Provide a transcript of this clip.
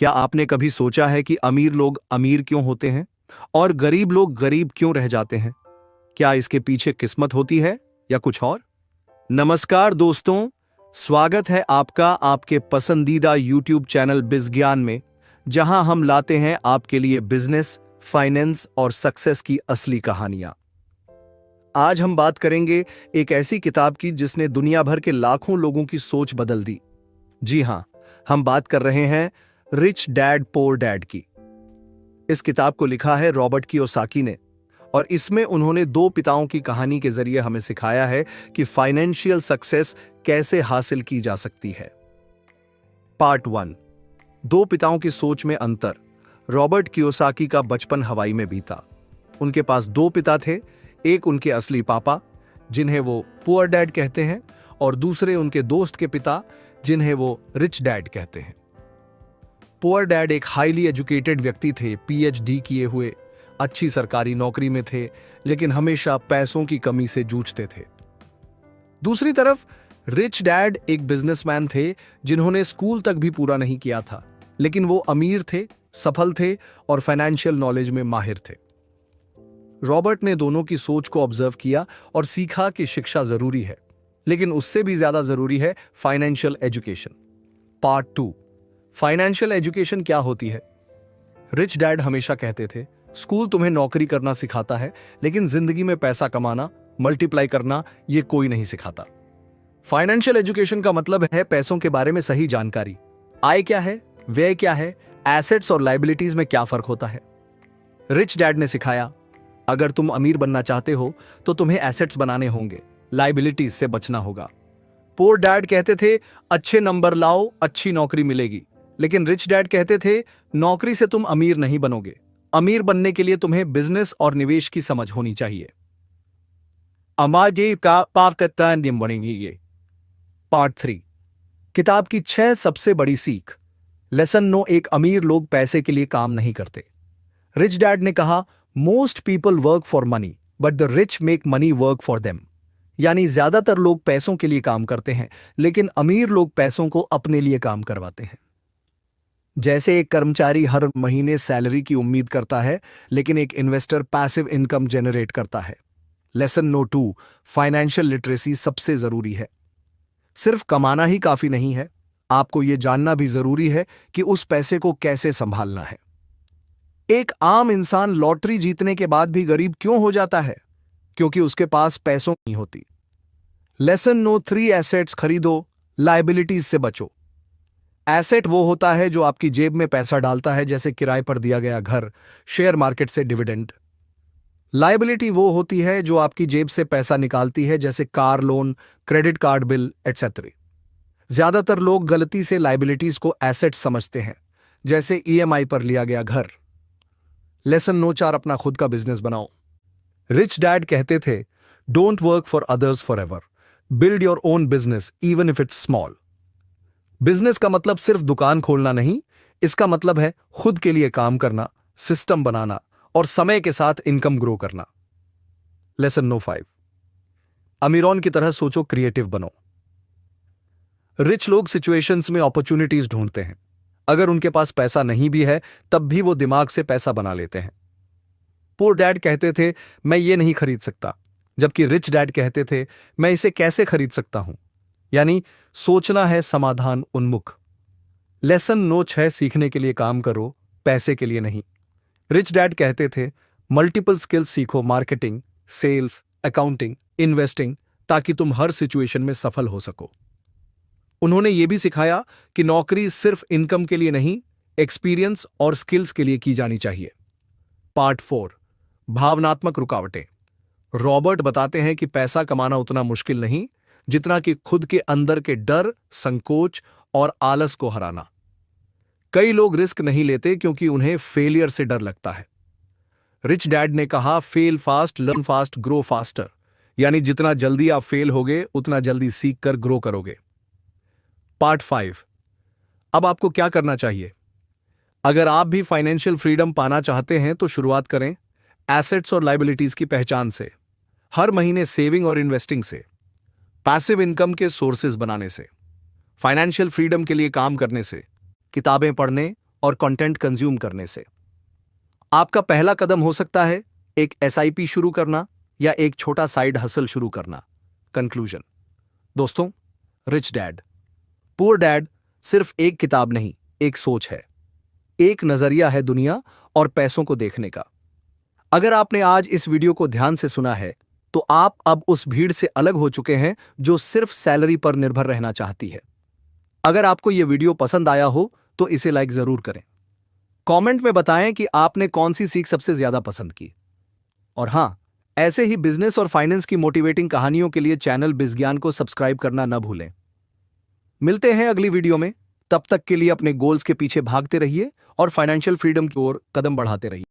क्या आपने कभी सोचा है कि अमीर लोग अमीर क्यों होते हैं और गरीब लोग गरीब क्यों रह जाते हैं? क्या इसके पीछे किस्मत होती है या कुछ और? नमस्कार दोस्तों, स्वागत है आपका आपके पसंदीदा YouTube चैनल बिज़ज्ञान में, जहां हम लाते हैं आपके लिए बिजनेस, फाइनेंस और सक्सेस की असली कहानियां। आज हम बात करेंगे एक ऐसी किताब की जिसने दुनिया भर के लाखों लोगों की सोच बदल दी। जी हां, हम बात कर रहे हैं रिच डैड पोर डैड की। इस किताब को लिखा है रॉबर्ट कियोसाकी ने, और इसमें उन्होंने दो पिताओं की कहानी के जरिए हमें सिखाया है कि फाइनेंशियल सक्सेस कैसे हासिल की जा सकती है। पार्ट 1, दो पिताओं की सोच में अंतर। रॉबर्ट कियोसाकी का बचपन हवाई में बीता। उनके पास दो पिता थे, एक उनके असली पापा जिन्हें वो पुअर डैड कहते हैं, और दूसरे उनके दोस्त के पिता जिन्हें वो रिच डैड कहते हैं। पुअर डैड एक हाईली एजुकेटेड व्यक्ति थे, पीएचडी किए हुए, अच्छी सरकारी नौकरी में थे, लेकिन हमेशा पैसों की कमी से जूझते थे। दूसरी तरफ रिच डैड एक बिजनेसमैन थे जिन्होंने स्कूल तक भी पूरा नहीं किया था, लेकिन वो अमीर थे, सफल थे और फाइनेंशियल नॉलेज में माहिर थे। रॉबर्ट ने दोनों की सोच को ऑब्जर्व किया और सीखा कि शिक्षा जरूरी है, लेकिन उससे भी ज्यादा जरूरी है financial education. Part 2, financial education क्या होती है? रिच डैड हमेशा कहते थे, स्कूल तुम्हें नौकरी करना सिखाता है, लेकिन जिंदगी में पैसा कमाना, मल्टीप्लाई करना, ये कोई नहीं सिखाता। फाइनेंशियल एजुकेशन का मतलब है पैसों के बारे में सही जानकारी। आय क्या है, व्यय क्या है, एसेट्स और लायबिलिटीज में क्या फर्क होता है। रिच डैड ने सिखाया, अगर तुम अमीर बनना चाहते हो तो तुम्हें एसेट्स बनाने होंगे, लायबिलिटीज से बचना होगा। पुअर डैड कहते थे, अच्छे नंबर लाओ, अच्छी नौकरी मिलेगी, लेकिन रिच डैड कहते थे, नौकरी से तुम अमीर नहीं बनोगे, अमीर बनने के लिए तुम्हें बिजनेस और निवेश की समझ होनी चाहिए। अमाजी का पाप करता बनेंगे। पार्ट 3, किताब की 6 सबसे बड़ी सीख। लेसन नो, एक अमीर लोग पैसे के लिए काम नहीं करते। रिच डैड ने कहा, most people work for money but the rich make money work for them. यानी ज्यादातर लोग पैसों के लिए काम करते हैं, लेकिन अमीर लोग पैसों को अपने लिए काम करवाते हैं। जैसे एक कर्मचारी हर महीने सैलरी की उम्मीद करता है, लेकिन एक इन्वेस्टर पैसिव इनकम जनरेट करता है। लेसन नो 2, फाइनेंशियल लिटरेसी सबसे जरूरी है। सिर्फ कमाना ही काफी नहीं है, आपको यह जानना भी जरूरी है कि उस पैसे को कैसे संभालना है। एक आम इंसान लॉटरी जीतने के बाद भी गरीब क्यों हो जाता है? क्योंकि उसके पास पैसों नहीं होती। लेसन नो 3, एसेट्स खरीदो, लायबिलिटीज से बचो। एसेट वो होता है जो आपकी जेब में पैसा डालता है, जैसे किराए पर दिया गया घर, शेयर मार्केट से डिविडेंड। लायबिलिटी वो होती है जो आपकी जेब से पैसा निकालती है, जैसे car loan, credit card bill etcetera. ज्यादातर लोग गलती से लायबिलिटीज को एसेट समझते हैं, जैसे ईएमआई पर लिया गया घर। लेसन नो 4, अपना खुद का बिजनेस बनाओ। रिच डैड कहते थे, don't work for others for ever, build your own business even if it's small. Business का मतलब सिर्फ दुकान खोलना नहीं, इसका मतलब है खुद के लिए काम करना, सिस्टम बनाना और समय के साथ इनकम ग्रो करना। लेसन नो 5, अमीरों की तरह सोचो, क्रिएटिव बनो। रिच लोग सिचुएशंस में अपॉर्चुनिटीज ढूंढते हैं। अगर उनके पास पैसा नहीं भी है, तब भी वो दिमाग से पैसा बना लेते हैं। पुअर डैड कहते थे, मैं ये नहीं खरीद सकता, जबकि रिच डैड कहते थे, मैं इसे कैसे खरीद सकता हूं। यानी सोचना है समाधान उन्मुख। लेसन नो 6, सीखने के लिए काम करो, पैसे के लिए नहीं। रिच डैड कहते थे, मल्टीपल स्किल्स सीखो, मार्केटिंग, सेल्स, अकाउंटिंग, इन्वेस्टिंग, ताकि तुम हर सिचुएशन में सफल हो सको। उन्होंने ये भी सिखाया कि नौकरी सिर्फ इनकम के लिए नहीं, एक्सपीरियंस और स्किल्स के लिए की जानी चाहिए। पार्ट 4, भावनात्मक रुकावटें। रॉबर्ट बताते हैं कि पैसा कमाना उतना मुश्किल नहीं जितना कि खुद के अंदर के डर, संकोच और आलस को हराना। कई लोग रिस्क नहीं लेते क्योंकि उन्हें फेलियर से डर लगता है। रिच डैड ने कहा, fail fast, learn fast, grow faster. यानी जितना जल्दी आप फेल होगे, उतना जल्दी सीख कर ग्रो करोगे। पार्ट 5, अब आपको क्या करना चाहिए? अगर आप भी फाइनेंशियल फ्रीडम पाना चाहते हैं तो शुरुआत करें एसेट्स और लायबिलिटीज की पहचान से, हर महीने सेविंग और इन्वेस्टिंग से, पैसिव इनकम के सोर्सेज बनाने से, फाइनेंशियल फ्रीडम के लिए काम करने से, किताबें पढ़ने और कंटेंट कंज्यूम करने से। आपका पहला कदम हो सकता है एक एसआईपी शुरू करना या एक छोटा साइड हसल शुरू करना। कंक्लूजन दोस्तों, रिच डैड पुअर डैड सिर्फ एक किताब नहीं, एक सोच है, एक नजरिया है दुनिया और पैसों को देखने का। अगर आपने आज इस वीडियो को ध्यान से सुना है तो आप अब उस भीड़ से अलग हो चुके हैं जो सिर्फ सैलरी पर निर्भर रहना चाहती है। अगर आपको यह वीडियो पसंद आया हो तो इसे लाइक जरूर करें। कमेंट में बताएं कि आपने कौन सी सीख सबसे ज्यादा पसंद की। और हां, ऐसे ही बिजनेस और फाइनेंस की मोटिवेटिंग कहानियों के लिए चैनल बिजज्ञान को सब्सक्राइब करना न भूलें। मिलते हैं अगली वीडियो में। तब तक के लिए अपने गोल्स के पीछे भागते रहिए और फाइनेंशियल फ्रीडम की ओर कदम बढ़ाते रहिए।